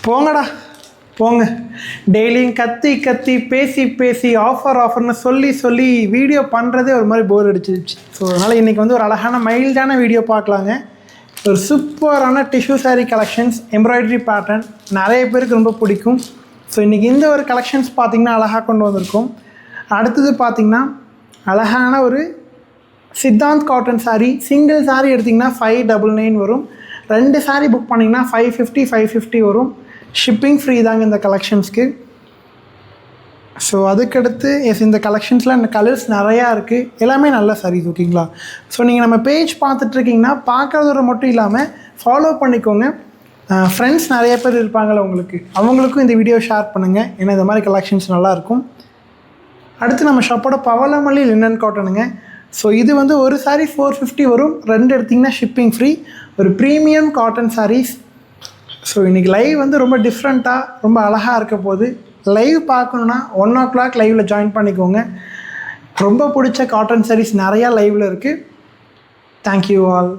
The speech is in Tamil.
போங்கடா போங்க. டெய்லியும் கத்தி கத்தி பேசி பேசி ஆஃபர்னு சொல்லி வீடியோ பண்ணுறதே ஒரு மாதிரி போர் அடிச்சிருச்சு. ஸோ அதனால் இன்றைக்கி வந்து ஒரு அழகான மைல்டான வீடியோ பார்க்கலாங்க. ஒரு சூப்பரான tissue sari collections, embroidery pattern நிறைய பேருக்கு ரொம்ப பிடிக்கும். ஸோ இன்றைக்கி இந்த ஒரு கலெக்ஷன்ஸ் பார்த்திங்கன்னா அழகாக கொண்டு வந்திருக்கோம். அடுத்தது பார்த்திங்கன்னா அழகான ஒரு சித்தாந்த் காட்டன் சாரீ. சிங்கிள் சாரீ எடுத்திங்கன்னா 599 வரும். 2 சாரீ புக் பண்ணிங்கன்னா 550 வரும். ஷிப்பிங் ஃப்ரீ தாங்க இந்த கலெக்ஷன்ஸ்க்கு. ஸோ அதுக்கடுத்து இந்த கலெக்ஷன்ஸில் இந்த கலர்ஸ் நிறையா இருக்குது. எல்லாமே நல்ல சாரீஸ், ஓகேங்களா? ஸோ நீங்கள் நம்ம பேஜ் பார்த்துட்ருக்கீங்கன்னா பார்க்குறதோட மட்டும் இல்லாமல் ஃபாலோ பண்ணிக்கோங்க. ஃப்ரெண்ட்ஸ் நிறைய பேர் இருப்பாங்களே உங்களுக்கு, அவங்களுக்கும் இந்த வீடியோ ஷேர் பண்ணுங்கள். ஏன்னா இந்த மாதிரி கலெக்ஷன்ஸ் நல்லாயிருக்கும். அடுத்து நம்ம ஷாப்போட பவளமல்லி லினன் காட்டனுங்க. ஸோ இது வந்து ஒரு சாரீ 450 வரும். 2 எடுத்திங்கன்னா ஷிப்பிங் ஃப்ரீ. ஒரு ப்ரீமியம் காட்டன் சாரீஸ். ஸோ இன்றைக்கி லைவ் வந்து ரொம்ப டிஃப்ரெண்ட்டாக ரொம்ப அழகாக இருக்க போது. லைவ் பார்க்கணுன்னா 1 o'clock லைவில் ஜாயின் பண்ணிக்கோங்க. ரொம்ப பிடிச்ச காட்டன் சாரீஸ் நிறையா லைவில் இருக்குது. Thank you all.